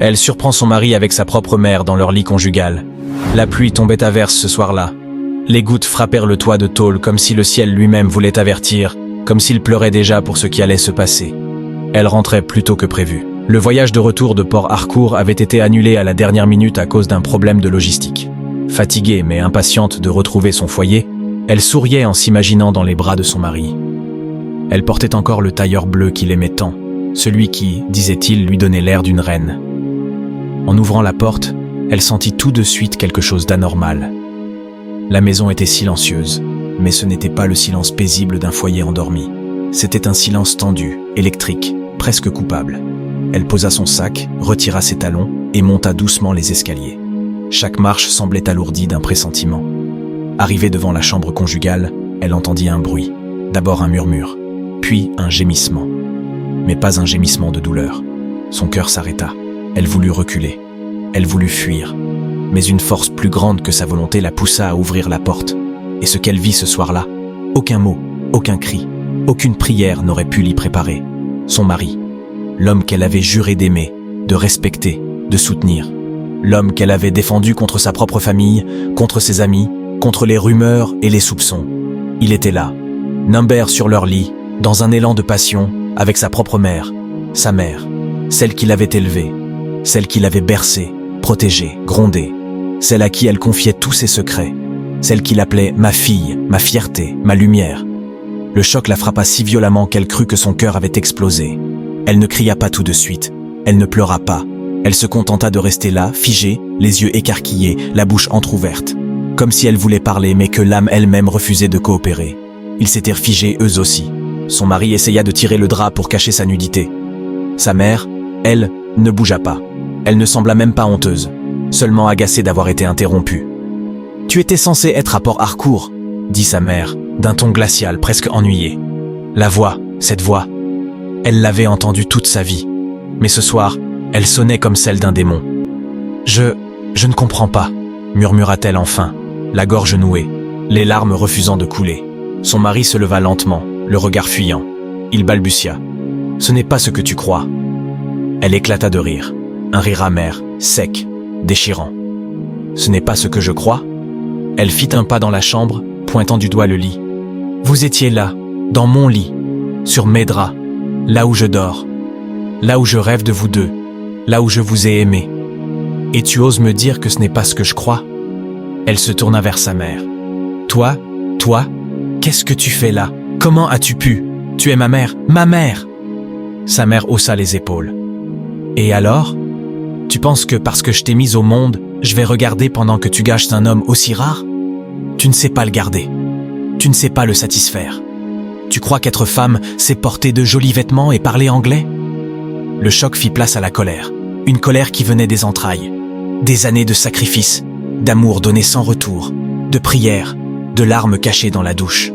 Elle surprend son mari avec sa propre mère dans leur lit conjugal. La pluie tombait à verse ce soir-là. Les gouttes frappèrent le toit de tôle comme si le ciel lui-même voulait avertir, comme s'il pleurait déjà pour ce qui allait se passer. Elle rentrait plus tôt que prévu. Le voyage de retour de Port Harcourt avait été annulé à la dernière minute à cause d'un problème de logistique. Fatiguée mais impatiente de retrouver son foyer, elle souriait en s'imaginant dans les bras de son mari. Elle portait encore le tailleur bleu qu'il aimait tant, celui qui, disait-il, lui donnait l'air d'une reine. En ouvrant la porte, elle sentit tout de suite quelque chose d'anormal. La maison était silencieuse, mais ce n'était pas le silence paisible d'un foyer endormi. C'était un silence tendu, électrique, presque coupable. Elle posa son sac, retira ses talons et monta doucement les escaliers. Chaque marche semblait alourdie d'un pressentiment. Arrivée devant la chambre conjugale, elle entendit un bruit. D'abord un murmure, puis un gémissement. Mais pas un gémissement de douleur. Son cœur s'arrêta. Elle voulut reculer. Elle voulut fuir. Mais une force plus grande que sa volonté la poussa à ouvrir la porte. Et ce qu'elle vit ce soir-là, aucun mot, aucun cri, aucune prière n'aurait pu l'y préparer. Son mari, l'homme qu'elle avait juré d'aimer, de respecter, de soutenir. L'homme qu'elle avait défendu contre sa propre famille, contre ses amis, contre les rumeurs et les soupçons. Il était là, nimber sur leur lit, dans un élan de passion, avec sa propre mère, sa mère, celle qui l'avait élevée, celle qui l'avait bercée, protégée, grondée, celle à qui elle confiait tous ses secrets, celle qui l'appelait ma fille, ma fierté, ma lumière. Le choc la frappa si violemment qu'elle crut que son cœur avait explosé. Elle ne cria pas tout de suite, elle ne pleura pas. Elle se contenta de rester là, figée, les yeux écarquillés, la bouche entr'ouverte, comme si elle voulait parler mais que l'âme elle-même refusait de coopérer. Ils s'étaient figés eux aussi. Son mari essaya de tirer le drap pour cacher sa nudité. Sa mère, elle, ne bougea pas. Elle ne sembla même pas honteuse, seulement agacée d'avoir été interrompue. « Tu étais censé être à Port Harcourt », dit sa mère, d'un ton glacial, presque ennuyé. La voix, cette voix, elle l'avait entendue toute sa vie. Mais ce soir, elle sonnait comme celle d'un démon. « Je ne comprends pas », murmura-t-elle enfin, la gorge nouée, les larmes refusant de couler. Son mari se leva lentement, le regard fuyant. Il balbutia. « Ce n'est pas ce que tu crois. » Elle éclata de rire, un rire amer, sec, déchirant. « Ce n'est pas ce que je crois ?» Elle fit un pas dans la chambre, pointant du doigt le lit. « Vous étiez là, dans mon lit, sur mes draps, là où je dors, là où je rêve de vous deux, là où je vous ai aimé. Et tu oses me dire que ce n'est pas ce que je crois ?» Elle se tourna vers sa mère. « Toi, qu'est-ce que tu fais là? Comment as-tu pu? Tu es ma mère, ma mère !» Sa mère haussa les épaules. « Et alors? Tu penses que parce que je t'ai mise au monde, je vais regarder pendant que tu gâches un homme aussi rare? Tu ne sais pas le garder. Tu ne sais pas le satisfaire. Tu crois qu'être femme, c'est porter de jolis vêtements et parler anglais ?» Le choc fit place à la colère. Une colère qui venait des entrailles. Des années de sacrifices, d'amour donné sans retour, de prières, de larmes cachées dans la douche.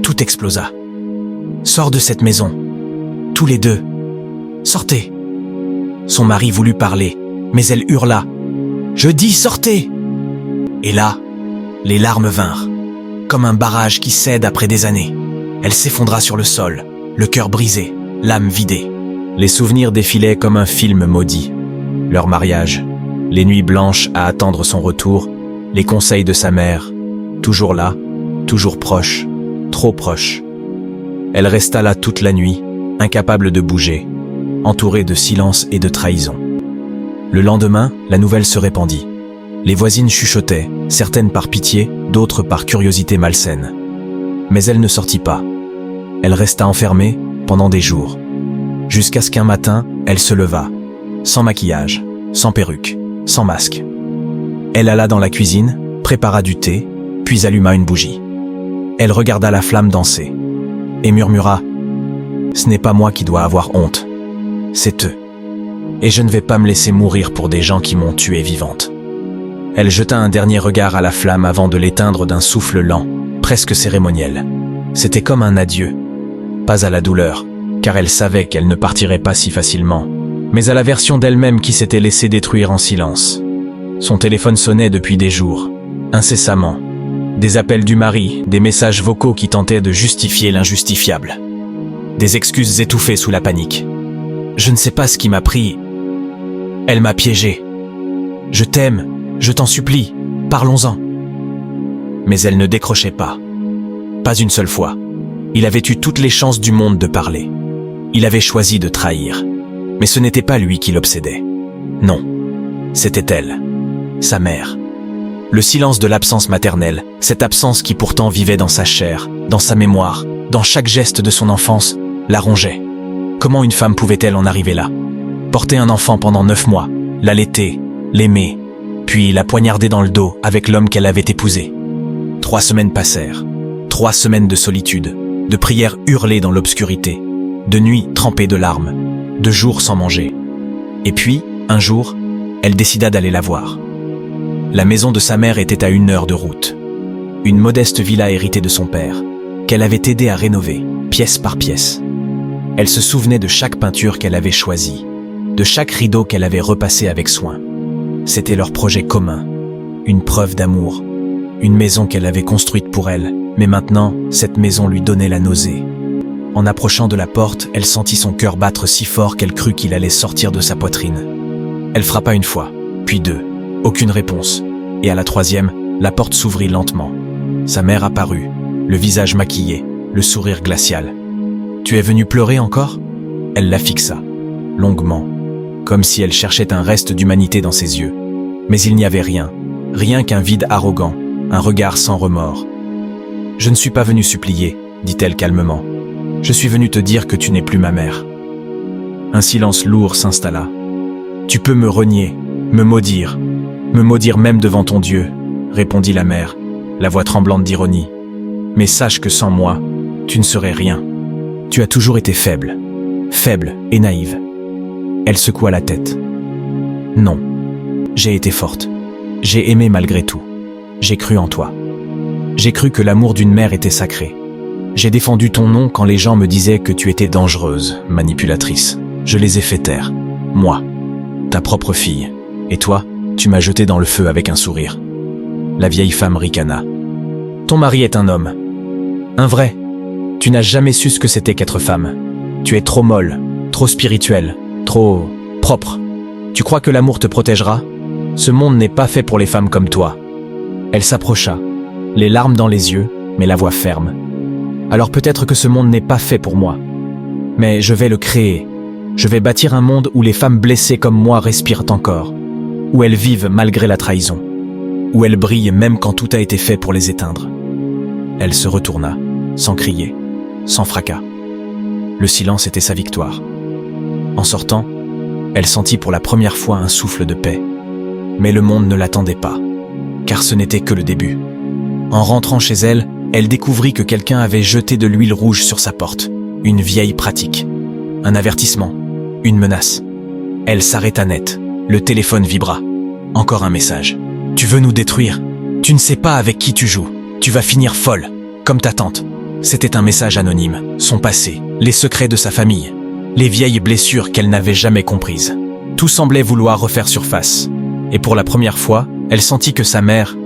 Tout explosa. « Sors de cette maison. Tous les deux. Sortez !» Son mari voulut parler, mais elle hurla. « Je dis sortez !» Et là, les larmes vinrent, comme un barrage qui cède après des années. Elle s'effondra sur le sol, le cœur brisé, l'âme vidée. Les souvenirs défilaient comme un film maudit. Leur mariage, les nuits blanches à attendre son retour, les conseils de sa mère, toujours là, toujours proche, trop proche. Elle resta là toute la nuit, incapable de bouger, entourée de silence et de trahison. Le lendemain, la nouvelle se répandit. Les voisines chuchotaient, certaines par pitié, d'autres par curiosité malsaine. Mais elle ne sortit pas. Elle resta enfermée pendant des jours. Jusqu'à ce qu'un matin, elle se leva, sans maquillage, sans perruque, sans masque. Elle alla dans la cuisine, prépara du thé, puis alluma une bougie. Elle regarda la flamme danser et murmura « Ce n'est pas moi qui dois avoir honte, c'est eux. Et je ne vais pas me laisser mourir pour des gens qui m'ont tuée vivante. » Elle jeta un dernier regard à la flamme avant de l'éteindre d'un souffle lent, presque cérémoniel. C'était comme un adieu, pas à la douleur, car elle savait qu'elle ne partirait pas si facilement, mais à la version d'elle-même qui s'était laissée détruire en silence. Son téléphone sonnait depuis des jours, incessamment. Des appels du mari, des messages vocaux qui tentaient de justifier l'injustifiable. Des excuses étouffées sous la panique. « Je ne sais pas ce qui m'a pris. Elle m'a piégé. Je t'aime, je t'en supplie, parlons-en. Mais elle ne décrochait pas. Pas une seule fois. Il avait eu toutes les chances du monde de parler. Il avait choisi de trahir. Mais ce n'était pas lui qui l'obsédait. Non, c'était elle, sa mère. Le silence de l'absence maternelle, cette absence qui pourtant vivait dans sa chair, dans sa mémoire, dans chaque geste de son enfance, la rongeait. Comment une femme pouvait-elle en arriver là? Porter un enfant pendant 9 mois, l'allaiter, l'aimer, puis la poignarder dans le dos avec l'homme qu'elle avait épousé. 3 semaines passèrent. 3 semaines de solitude, de prières hurlées dans l'obscurité, de nuits trempées de larmes, de jours sans manger. Et puis, un jour, elle décida d'aller la voir. La maison de sa mère était à 1 heure de route. Une modeste villa héritée de son père, qu'elle avait aidé à rénover, pièce par pièce. Elle se souvenait de chaque peinture qu'elle avait choisie, de chaque rideau qu'elle avait repassé avec soin. C'était leur projet commun, une preuve d'amour, une maison qu'elle avait construite pour elle, mais maintenant, cette maison lui donnait la nausée. En approchant de la porte, elle sentit son cœur battre si fort qu'elle crut qu'il allait sortir de sa poitrine. Elle frappa 1 fois, puis 2. Aucune réponse. Et à la 3e, la porte s'ouvrit lentement. Sa mère apparut, le visage maquillé, le sourire glacial. « Tu es venue pleurer encore ?» Elle la fixa, longuement, comme si elle cherchait un reste d'humanité dans ses yeux. Mais il n'y avait rien, rien qu'un vide arrogant, un regard sans remords. « Je ne suis pas venue supplier, » dit-elle calmement. « Je suis venue te dire que tu n'es plus ma mère. » Un silence lourd s'installa. « Tu peux me renier, me maudire même devant ton Dieu, » répondit la mère, la voix tremblante d'ironie. « Mais sache que sans moi, tu ne serais rien. Tu as toujours été faible et naïve. » Elle secoua la tête. « Non, j'ai été forte. J'ai aimé malgré tout. J'ai cru en toi. J'ai cru que l'amour d'une mère était sacré. J'ai défendu ton nom quand les gens me disaient que tu étais dangereuse, manipulatrice. Je les ai fait taire. Moi, ta propre fille. Et toi, tu m'as jeté dans le feu avec un sourire. » La vieille femme ricana. « Ton mari est un homme. Un vrai. Tu n'as jamais su ce que c'était qu'être femme. Tu es trop molle, trop spirituelle, trop propre. Tu crois que l'amour te protégera? Ce monde n'est pas fait pour les femmes comme toi. » Elle s'approcha, les larmes dans les yeux, mais la voix ferme. « Alors peut-être que ce monde n'est pas fait pour moi. Mais je vais le créer. Je vais bâtir un monde où les femmes blessées comme moi respirent encore, où elles vivent malgré la trahison, où elles brillent même quand tout a été fait pour les éteindre. » Elle se retourna, sans crier, sans fracas. Le silence était sa victoire. En sortant, elle sentit pour la première fois un souffle de paix. Mais le monde ne l'attendait pas, car ce n'était que le début. En rentrant chez elle, elle découvrit que quelqu'un avait jeté de l'huile rouge sur sa porte, une vieille pratique, un avertissement, une menace. Elle s'arrêta net, le téléphone vibra. Encore un message. « Tu veux nous détruire? Tu ne sais pas avec qui tu joues. Tu vas finir folle, comme ta tante. » C'était un message anonyme, son passé, les secrets de sa famille, les vieilles blessures qu'elle n'avait jamais comprises. Tout semblait vouloir refaire surface. Et pour la première fois, elle sentit que sa mère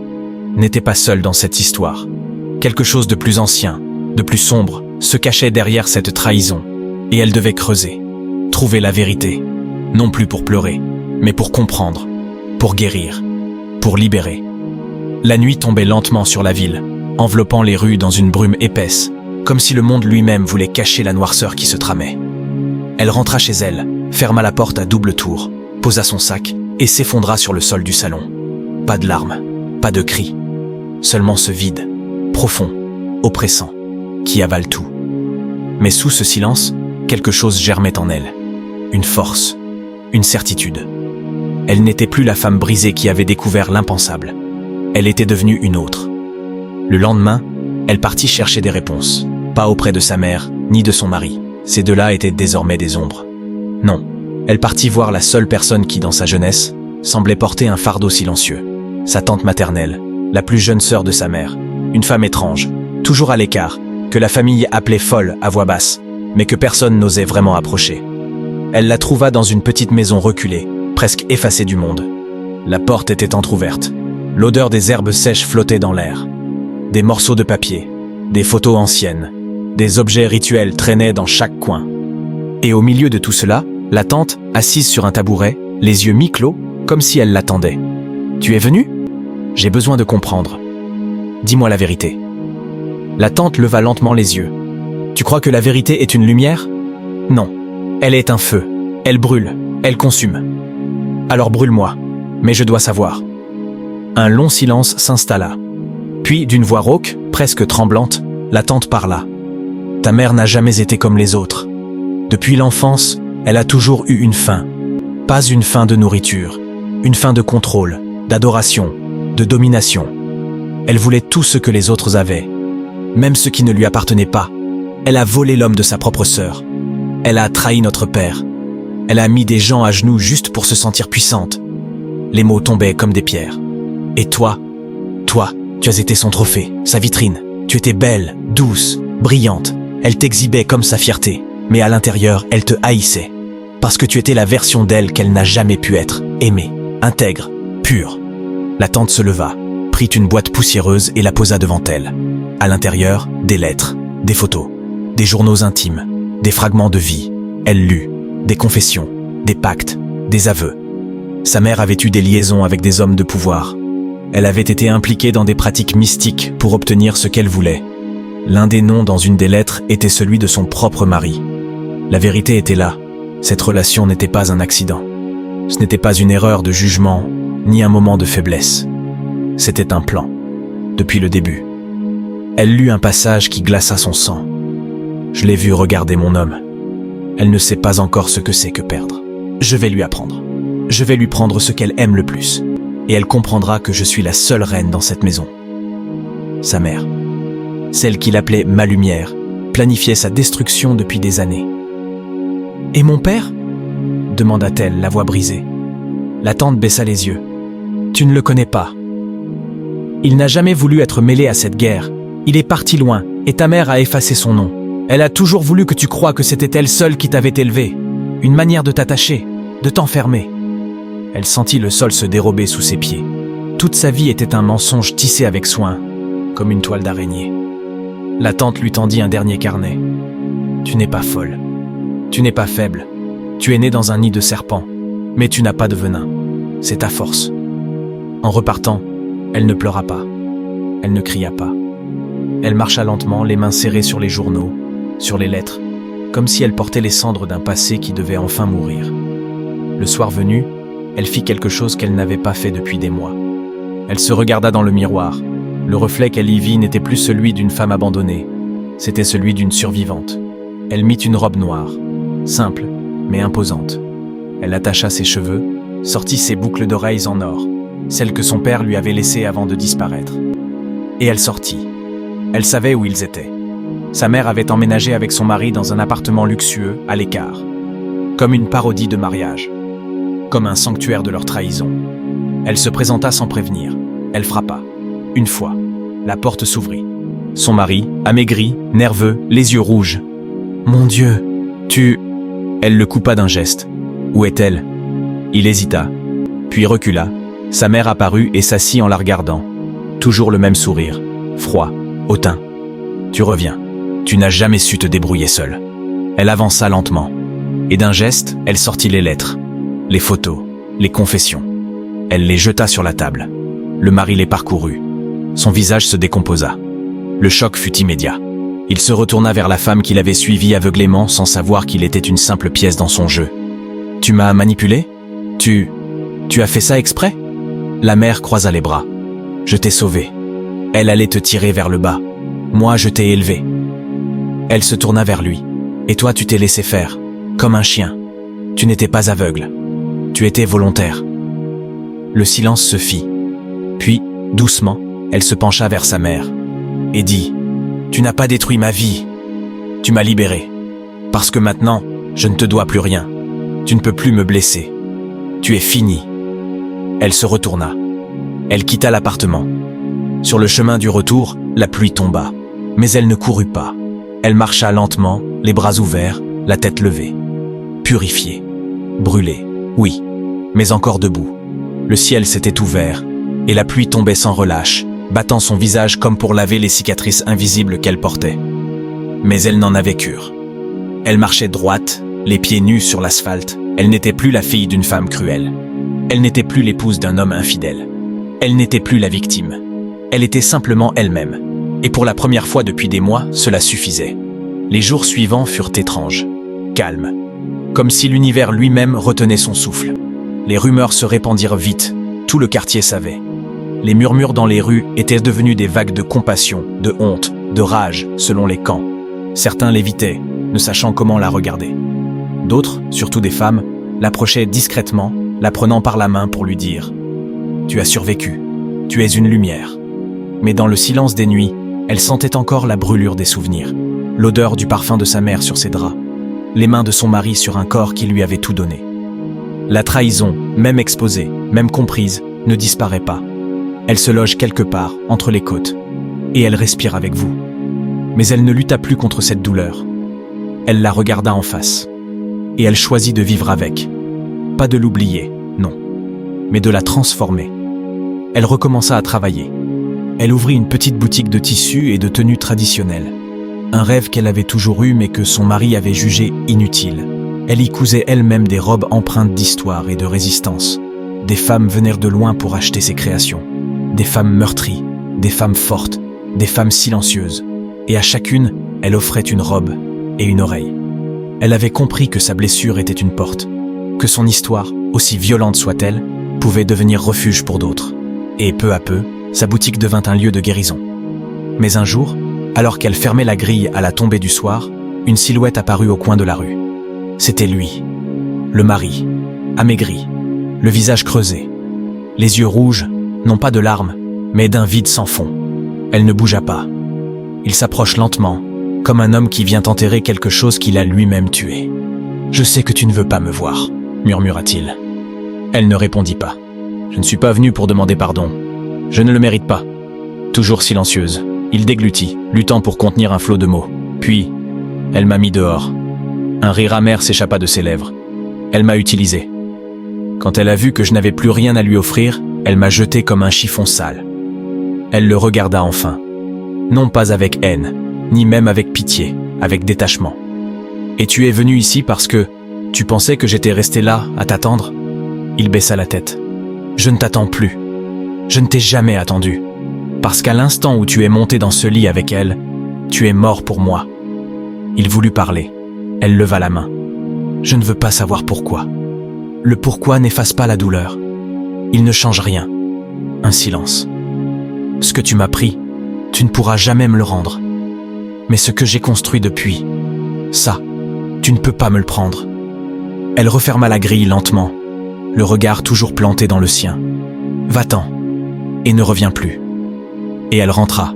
n'était pas seule dans cette histoire. Quelque chose de plus ancien, de plus sombre, se cachait derrière cette trahison. Et elle devait creuser, trouver la vérité. Non plus pour pleurer, mais pour comprendre, pour guérir, pour libérer. La nuit tombait lentement sur la ville, enveloppant les rues dans une brume épaisse, comme si le monde lui-même voulait cacher la noirceur qui se tramait. Elle rentra chez elle, ferma la porte à double tour, posa son sac et s'effondra sur le sol du salon. Pas de larmes, pas de cris, seulement ce vide, profond, oppressant, qui avale tout. Mais sous ce silence, quelque chose germait en elle. Une force, une certitude. Elle n'était plus la femme brisée qui avait découvert l'impensable. Elle était devenue une autre. Le lendemain, elle partit chercher des réponses. Pas auprès de sa mère, ni de son mari. Ces deux-là étaient désormais des ombres. Non, elle partit voir la seule personne qui, dans sa jeunesse, semblait porter un fardeau silencieux. Sa tante maternelle, la plus jeune sœur de sa mère. Une femme étrange, toujours à l'écart, que la famille appelait folle à voix basse, mais que personne n'osait vraiment approcher. Elle la trouva dans une petite maison reculée, presque effacée du monde. La porte était entr'ouverte. L'odeur des herbes sèches flottait dans l'air. Des morceaux de papier, des photos anciennes, des objets rituels traînaient dans chaque coin. Et au milieu de tout cela, la tante, assise sur un tabouret, les yeux mi-clos, comme si elle l'attendait. « Tu es venu ? J'ai besoin de comprendre. Dis-moi la vérité. » La tante leva lentement les yeux. « Tu crois que la vérité est une lumière ? Non. Elle est un feu. Elle brûle. Elle consume. Alors brûle-moi. Mais je dois savoir. » Un long silence s'installa. Puis, d'une voix rauque, presque tremblante, la tante parla. « Ta mère n'a jamais été comme les autres. Depuis l'enfance, elle a toujours eu une faim. Pas une faim de nourriture, une faim de contrôle, d'adoration, de domination. Elle voulait tout ce que les autres avaient, même ce qui ne lui appartenait pas. Elle a volé l'homme de sa propre sœur. Elle a trahi notre père. Elle a mis des gens à genoux juste pour se sentir puissante. » Les mots tombaient comme des pierres. « Et toi, tu as été son trophée, sa vitrine. Tu étais belle, douce, brillante. Elle t'exhibait comme sa fierté, mais à l'intérieur, elle te haïssait. Parce que tu étais la version d'elle qu'elle n'a jamais pu être, aimée, intègre, pure. » La tante se leva, prit une boîte poussiéreuse et la posa devant elle. À l'intérieur, des lettres, des photos, des journaux intimes, des fragments de vie. Elle lut, des confessions, des pactes, des aveux. Sa mère avait eu des liaisons avec des hommes de pouvoir. Elle avait été impliquée dans des pratiques mystiques pour obtenir ce qu'elle voulait. L'un des noms dans une des lettres était celui de son propre mari. La vérité était là. Cette relation n'était pas un accident. Ce n'était pas une erreur de jugement, ni un moment de faiblesse. C'était un plan, depuis le début. Elle lut un passage qui glaça son sang. Je l'ai vu regarder mon homme. Elle ne sait pas encore ce que c'est que perdre. Je vais lui apprendre. Je vais lui prendre ce qu'elle aime le plus. Et elle comprendra que je suis la seule reine dans cette maison. Sa mère, celle qu'il appelait ma lumière, planifiait sa destruction depuis des années. « Et mon père ?» demanda-t-elle, la voix brisée. La tante baissa les yeux. « Tu ne le connais pas. Il n'a jamais voulu être mêlé à cette guerre. Il est parti loin, et ta mère a effacé son nom. Elle a toujours voulu que tu croies que c'était elle seule qui t'avait élevé. Une manière de t'attacher, de t'enfermer. » Elle sentit le sol se dérober sous ses pieds. Toute sa vie était un mensonge tissé avec soin, comme une toile d'araignée. La tante lui tendit un dernier carnet. « Tu n'es pas folle. Tu n'es pas faible. Tu es née dans un nid de serpent, mais tu n'as pas de venin. C'est ta force. » En repartant, elle ne pleura pas. Elle ne cria pas. Elle marcha lentement, les mains serrées sur les journaux, sur les lettres, comme si elle portait les cendres d'un passé qui devait enfin mourir. Le soir venu, elle fit quelque chose qu'elle n'avait pas fait depuis des mois. Elle se regarda dans le miroir. Le reflet qu'elle y vit n'était plus celui d'une femme abandonnée, c'était celui d'une survivante. Elle mit une robe noire, simple, mais imposante. Elle attacha ses cheveux, sortit ses boucles d'oreilles en or, celles que son père lui avait laissées avant de disparaître. Et elle sortit. Elle savait où ils étaient. Sa mère avait emménagé avec son mari dans un appartement luxueux, à l'écart. Comme une parodie de mariage. Comme un sanctuaire de leur trahison. Elle se présenta sans prévenir. Elle frappa. Une fois. La porte s'ouvrit. Son mari, amaigri, nerveux, les yeux rouges. « Mon Dieu, tu... » Elle le coupa d'un geste. « Où est-elle » Il hésita, puis recula. Sa mère apparut et s'assit en la regardant. Toujours le même sourire, froid, hautain. « Tu reviens. Tu n'as jamais su te débrouiller seule. » Elle avança lentement. Et d'un geste, elle sortit les lettres. Les photos, les confessions. Elle les jeta sur la table. Le mari les parcourut. Son visage se décomposa. Le choc fut immédiat. Il se retourna vers la femme qu'il avait suivie aveuglément sans savoir qu'il était une simple pièce dans son jeu. « Tu m'as manipulé ? Tu as fait ça exprès ?» La mère croisa les bras. « Je t'ai sauvé. Elle allait te tirer vers le bas. Moi, je t'ai élevé. » Elle se tourna vers lui. « Et toi, tu t'es laissé faire, comme un chien. Tu n'étais pas aveugle. Tu étais volontaire. » Le silence se fit. Puis, doucement, elle se pencha vers sa mère et dit « Tu n'as pas détruit ma vie. Tu m'as libéré. Parce que maintenant, je ne te dois plus rien. Tu ne peux plus me blesser. Tu es fini. » Elle se retourna. Elle quitta l'appartement. Sur le chemin du retour, la pluie tomba. Mais elle ne courut pas. Elle marcha lentement, les bras ouverts, la tête levée. Purifiée. Brûlée, oui, mais encore debout. Le ciel s'était ouvert, et la pluie tombait sans relâche, battant son visage comme pour laver les cicatrices invisibles qu'elle portait. Mais elle n'en avait cure. Elle marchait droite, les pieds nus sur l'asphalte, Elle n'était plus la fille d'une femme cruelle. Elle n'était plus l'épouse d'un homme infidèle. Elle n'était plus la victime. Elle était simplement elle-même. Et pour la première fois depuis des mois, cela suffisait. Les jours suivants furent étranges, calmes, comme si l'univers lui-même retenait son souffle. Les rumeurs se répandirent vite, tout le quartier savait. Les murmures dans les rues étaient devenus des vagues de compassion, de honte, de rage, selon les camps. Certains l'évitaient, ne sachant comment la regarder. D'autres, surtout des femmes, l'approchaient discrètement, la prenant par la main pour lui dire « Tu as survécu, tu es une lumière ». Mais dans le silence des nuits, elle sentait encore la brûlure des souvenirs, l'odeur du parfum de sa mère sur ses draps, les mains de son mari sur un corps qui lui avait tout donné. La trahison, même exposée, même comprise, ne disparaît pas. Elle se loge quelque part, entre les côtes, et elle respire avec vous. Mais elle ne lutta plus contre cette douleur. Elle la regarda en face, et elle choisit de vivre avec. Pas de l'oublier, non, mais de la transformer. Elle recommença à travailler. Elle ouvrit une petite boutique de tissus et de tenues traditionnelles. Un rêve qu'elle avait toujours eu mais que son mari avait jugé inutile. Elle y cousait elle-même des robes empreintes d'histoire et de résistance. Des femmes venaient de loin pour acheter ses créations. Des femmes meurtries, des femmes fortes, des femmes silencieuses. Et à chacune, elle offrait une robe et une oreille. Elle avait compris que sa blessure était une porte, que son histoire, aussi violente soit-elle, pouvait devenir refuge pour d'autres. Et peu à peu, sa boutique devint un lieu de guérison. Mais un jour, alors qu'elle fermait la grille à la tombée du soir, une silhouette apparut au coin de la rue. C'était lui, le mari, amaigri, le visage creusé, les yeux rouges, non pas de larmes, mais d'un vide sans fond. Elle ne bougea pas. Il s'approche lentement, comme un homme qui vient enterrer quelque chose qu'il a lui-même tué. « Je sais que tu ne veux pas me voir », murmura-t-il. Elle ne répondit pas. « Je ne suis pas venu pour demander pardon. Je ne le mérite pas. » Toujours silencieuse, il déglutit, luttant pour contenir un flot de mots. Puis, elle m'a mis dehors. Un rire amer s'échappa de ses lèvres. Elle m'a utilisé. Quand elle a vu que je n'avais plus rien à lui offrir, elle m'a jeté comme un chiffon sale. Elle le regarda enfin. Non pas avec haine, ni même avec pitié, avec détachement. « Et tu es venu ici parce que tu pensais que j'étais resté là, à t'attendre ?» Il baissa la tête. « Je ne t'attends plus. Je ne t'ai jamais attendu. Parce qu'à l'instant où tu es monté dans ce lit avec elle, tu es mort pour moi. » Il voulut parler. Elle leva la main. « Je ne veux pas savoir pourquoi. Le pourquoi n'efface pas la douleur. Il ne change rien. » Un silence. « Ce que tu m'as pris, tu ne pourras jamais me le rendre. Mais ce que j'ai construit depuis, ça, tu ne peux pas me le prendre. » Elle referma la grille lentement, le regard toujours planté dans le sien. « Va-t'en, et ne reviens plus. » Et elle rentra.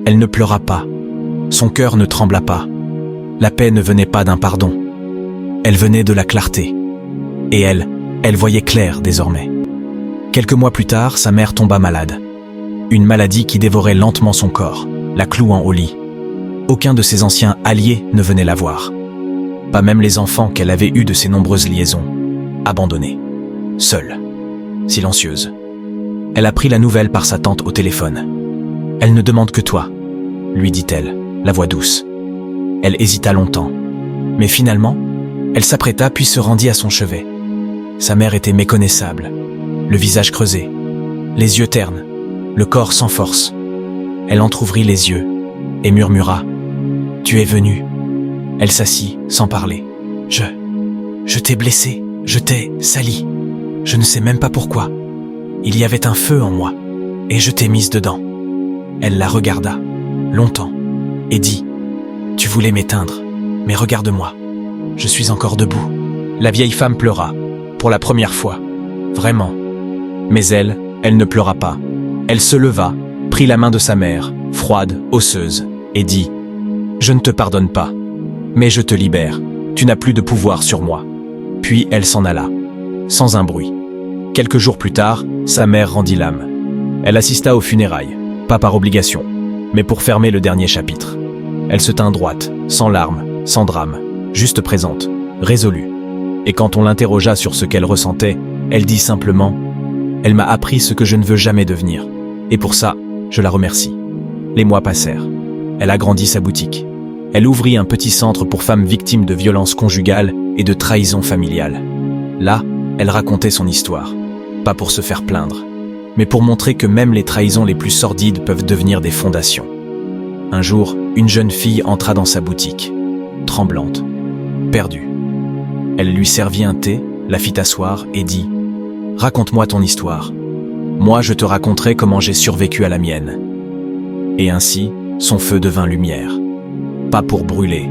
Elle ne pleura pas. Son cœur ne trembla pas. La paix ne venait pas d'un pardon. Elle venait de la clarté. Et elle voyait clair désormais. Quelques mois plus tard, sa mère tomba malade. Une maladie qui dévorait lentement son corps, la clouant au lit. Aucun de ses anciens alliés ne venait la voir. Pas même les enfants qu'elle avait eus de ses nombreuses liaisons. Abandonnée. Seule. Silencieuse. Elle apprit la nouvelle par sa tante au téléphone. « Elle ne demande que toi », lui dit-elle, la voix douce. Elle hésita longtemps. Mais finalement, elle s'apprêta puis se rendit à son chevet. Sa mère était méconnaissable, le visage creusé, les yeux ternes, le corps sans force. Elle entr'ouvrit les yeux et murmura « Tu es venu ». Elle s'assit sans parler. « Je t'ai blessé, je t'ai sali. Je ne sais même pas pourquoi. Il y avait un feu en moi, et je t'ai mise dedans. » Elle la regarda, longtemps, et dit « Tu voulais m'éteindre, mais regarde-moi, je suis encore debout. » La vieille femme pleura, pour la première fois, vraiment. Mais elle ne pleura pas. Elle se leva, prit la main de sa mère, froide, osseuse, et dit « Je ne te pardonne pas, mais je te libère, tu n'as plus de pouvoir sur moi. » Puis elle s'en alla, sans un bruit. Quelques jours plus tard, sa mère rendit l'âme. Elle assista aux funérailles, pas par obligation, mais pour fermer le dernier chapitre. Elle se tint droite, sans larmes, sans drame, juste présente, résolue. Et quand on l'interrogea sur ce qu'elle ressentait, elle dit simplement « Elle m'a appris ce que je ne veux jamais devenir. Et pour ça, je la remercie. » Les mois passèrent. Elle agrandit sa boutique. Elle ouvrit un petit centre pour femmes victimes de violences conjugales et de trahison familiale. Là, elle racontait son histoire, pas pour se faire plaindre, mais pour montrer que même les trahisons les plus sordides peuvent devenir des fondations. Un jour, une jeune fille entra dans sa boutique, tremblante, perdue. Elle lui servit un thé, la fit asseoir et dit « Raconte-moi ton histoire. Moi, je te raconterai comment j'ai survécu à la mienne. » Et ainsi, son feu devint lumière. Pas pour brûler,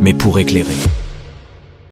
mais pour éclairer.